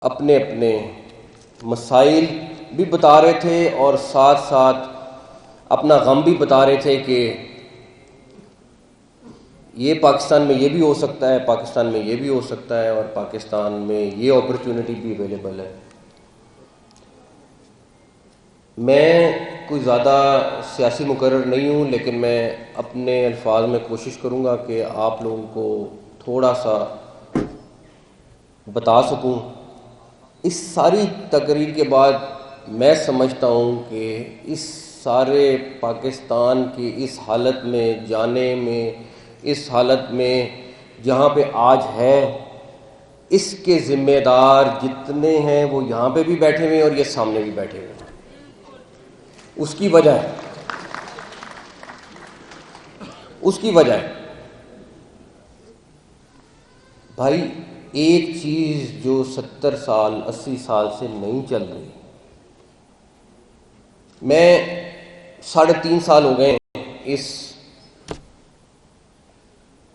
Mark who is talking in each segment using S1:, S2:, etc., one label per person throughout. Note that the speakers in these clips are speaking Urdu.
S1: اپنے اپنے مسائل بھی بتا رہے تھے اور ساتھ ساتھ اپنا غم بھی بتا رہے تھے کہ یہ پاکستان میں یہ بھی ہو سکتا ہے، پاکستان میں یہ بھی ہو سکتا ہے، اور پاکستان میں یہ اپرچونٹی بھی اویلیبل ہے۔ میں کوئی زیادہ سیاسی مقرر نہیں ہوں، لیکن میں اپنے الفاظ میں کوشش کروں گا کہ آپ لوگوں کو تھوڑا سا بتا سکوں۔ اس ساری تقریر کے بعد میں سمجھتا ہوں کہ اس سارے پاکستان کی اس حالت میں جانے میں، اس حالت میں جہاں پہ آج ہے، اس کے ذمہ دار جتنے ہیں وہ یہاں پہ بھی بیٹھے ہوئے ہیں اور یہ سامنے بھی بیٹھے ہوئے ہیں۔ اس کی وجہ ہے بھائی، ایک چیز جو 70 سال 80 سال سے نہیں چل رہی، میں 3.5 سال ہو گئے اس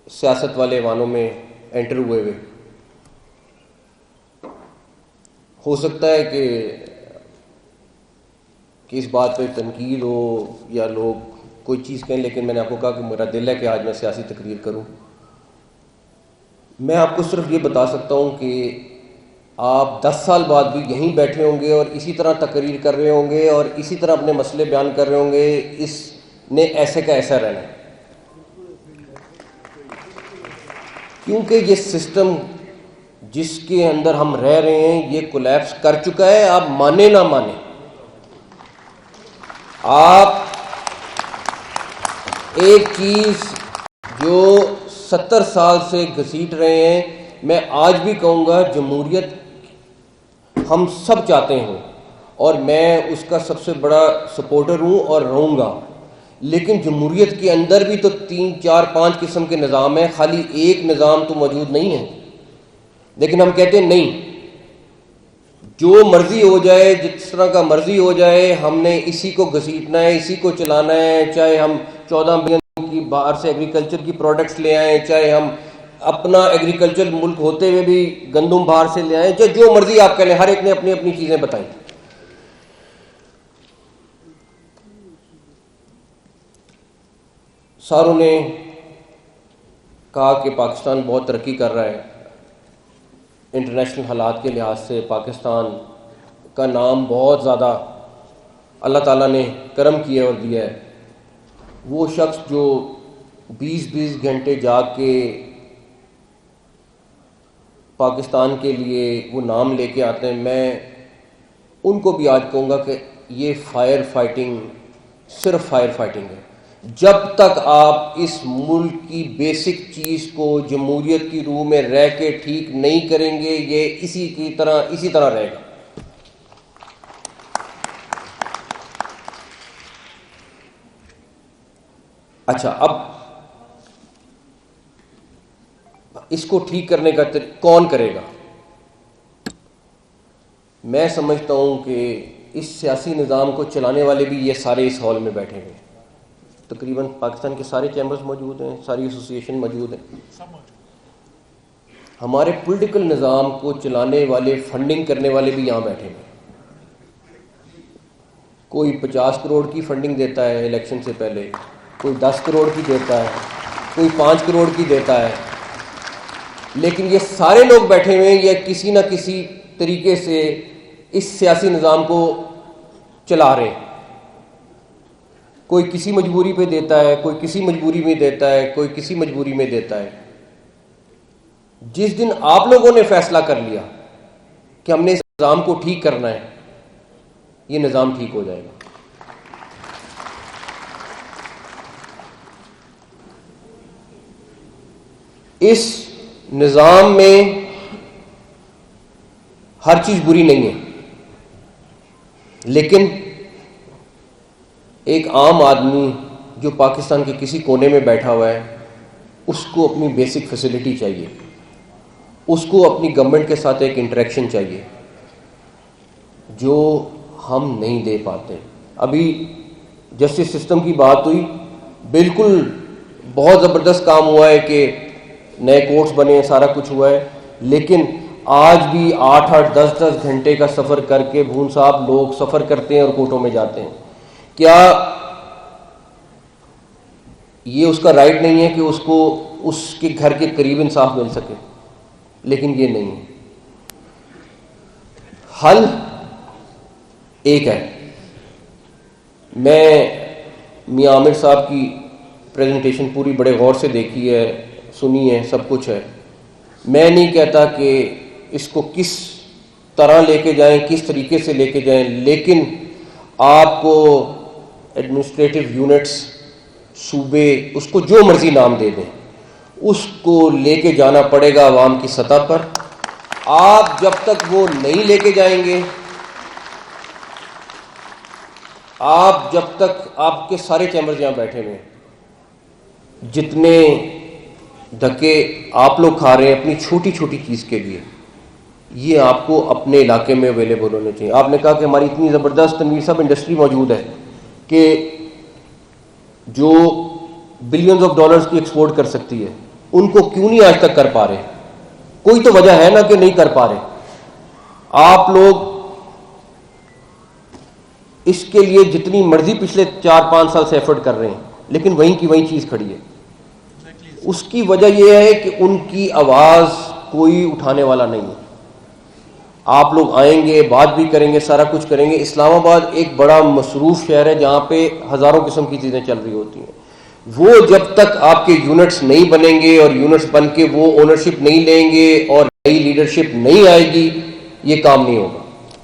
S1: سیاست والے وانوں میں انٹر ہوئے ہو سکتا ہے کہ اس بات پہ تنقید ہو یا لوگ کوئی چیز کہیں، لیکن میں نے آپ کو کہا کہ میرا دل ہے کہ آج میں سیاسی تقریر کروں۔ میں آپ کو صرف یہ بتا سکتا ہوں کہ آپ 10 سال بعد بھی یہیں بیٹھے ہوں گے اور اسی طرح تقریر کر رہے ہوں گے اور اسی طرح اپنے مسئلے بیان کر رہے ہوں گے۔ اس نے ایسے کا ایسا رہنا ہے، کیونکہ یہ سسٹم جس کے اندر ہم رہ رہے ہیں یہ کولیپس کر چکا ہے۔ آپ مانے نہ مانے، آپ ایک چیز جو 70 سال سے گھسیٹ رہے ہیں، میں آج بھی کہوں گا جمہوریت ہم سب چاہتے ہیں اور میں اس کا سب سے بڑا سپورٹر ہوں اور رہوں گا، لیکن جمہوریت کے اندر بھی تو 3 4 5 قسم کے نظام ہیں، خالی ایک نظام تو موجود نہیں ہے۔ لیکن ہم کہتے ہیں نہیں، جو مرضی ہو جائے، جس طرح کا مرضی ہو جائے، ہم نے اسی کو گھسیٹنا ہے، اسی کو چلانا ہے، چاہے ہم 14 بلین کی باہر سے ایگریکلچر کی پروڈکٹس لے آئیں، چاہے ہم اپنا ایگریکلچر ملک ہوتے ہوئے بھی گندم باہر سے لے آئیں، چاہے جو مرضی آپ کہہ لیں، ہر ایک نے اپنی اپنی چیزیں بتائیں۔ ساروں نے کہا کہ پاکستان بہت ترقی کر رہا ہے، انٹرنیشنل حالات کے لحاظ سے پاکستان کا نام بہت زیادہ اللہ تعالیٰ نے کرم کیا اور دیا ہے۔ وہ شخص جو 20 گھنٹے جاگ کے پاکستان کے لیے وہ نام لے کے آتے ہیں، میں ان کو بھی آج کہوں گا کہ یہ فائر فائٹنگ صرف فائر فائٹنگ ہے۔ جب تک آپ اس ملک کی بیسک چیز کو جمہوریت کی روح میں رہ کے ٹھیک نہیں کریں گے، یہ اسی طرح رہے گا۔ اچھا، اب اس کو ٹھیک کرنے کا کون کرے گا؟ میں سمجھتا ہوں کہ اس سیاسی نظام کو چلانے والے بھی یہ سارے اس ہال میں بیٹھے ہیں، تقریباً پاکستان کے سارے چیمبرز موجود ہیں، ساری ایسوسیشن موجود ہیں۔ ہمارے پولیٹیکل نظام کو چلانے والے، فنڈنگ کرنے والے بھی یہاں بیٹھے ہیں۔ کوئی 50 کروڑ کی فنڈنگ دیتا ہے الیکشن سے پہلے، کوئی 10 کروڑ کی دیتا ہے، کوئی 5 کروڑ کی دیتا ہے، لیکن یہ سارے لوگ بیٹھے ہوئے ہیں، یہ کسی نہ کسی طریقے سے اس سیاسی نظام کو چلا رہے ہیں۔ کوئی کسی مجبوری پہ دیتا ہے، کوئی کسی مجبوری میں دیتا ہے، کوئی کسی مجبوری میں دیتا ہے۔ جس دن آپ لوگوں نے فیصلہ کر لیا کہ ہم نے اس نظام کو ٹھیک کرنا ہے، یہ نظام ٹھیک ہو جائے گا۔ اس نظام میں ہر چیز بری نہیں ہے، لیکن ایک عام آدمی جو پاکستان کے کسی کونے میں بیٹھا ہوا ہے، اس کو اپنی بیسک فیسلٹی چاہیے، اس کو اپنی گورنمنٹ کے ساتھ ایک انٹریکشن چاہیے، جو ہم نہیں دے پاتے۔ ابھی جسٹس سسٹم کی بات ہوئی، بالکل بہت زبردست کام ہوا ہے کہ نئے کورٹس بنے ہیں، سارا کچھ ہوا ہے، لیکن آج بھی 8-10 گھنٹے کا سفر کر کے بھون صاحب لوگ سفر کرتے ہیں اور کوٹوں میں جاتے ہیں. کیا یہ اس کا رائٹ نہیں ہے کہ اس کو اس کے گھر کے قریب انصاف مل سکے؟ لیکن یہ نہیں ہے. حل ایک ہے. میں میاں عامر صاحب کی پریزنٹیشن پوری بڑے غور سے دیکھی ہے، سنی ہے، سب کچھ ہے. میں نہیں کہتا کہ اس کو کس طرح لے کے جائیں، کس طریقے سے لے کے جائیں، لیکن آپ کو ایڈمنسٹریٹو یونٹس، صوبے، اس کو جو مرضی نام دے دیں، اس کو لے کے جانا پڑے گا عوام کی سطح پر. آپ جب تک وہ نہیں لے کے جائیں گے، آپ جب تک آپ کے سارے چیمبرز یہاں بیٹھے ہوئے ہیں، جتنے دھکے آپ لوگ کھا رہے ہیں اپنی چھوٹی چھوٹی چیز کے لیے، یہ آپ کو اپنے علاقے میں اویلیبل ہونے چاہیے. آپ نے کہا کہ ہماری اتنی زبردست تنویر صاحب انڈسٹری موجود ہے کہ جو بلینز آف ڈالرز کی ایکسپورٹ کر سکتی ہے، ان کو کیوں نہیں آج تک کر پا رہے؟ کوئی تو وجہ ہے نا کہ نہیں کر پا رہے. آپ لوگ اس کے لیے جتنی مرضی پچھلے 4-5 سال سے ایفرٹ کر رہے ہیں، لیکن وہیں کی وہیں چیز کھڑی ہے. اس کی وجہ یہ ہے کہ ان کی آواز کوئی اٹھانے والا نہیں ہے. آپ لوگ آئیں گے، بات بھی کریں گے، سارا کچھ کریں گے. اسلام آباد ایک بڑا مصروف شہر ہے جہاں پہ ہزاروں قسم کی چیزیں چل رہی ہوتی ہیں. وہ جب تک آپ کے یونٹس نہیں بنیں گے اور یونٹس بن کے وہ اونرشپ نہیں لیں گے اور نئی لیڈرشپ نہیں آئے گی، یہ کام نہیں ہوگا.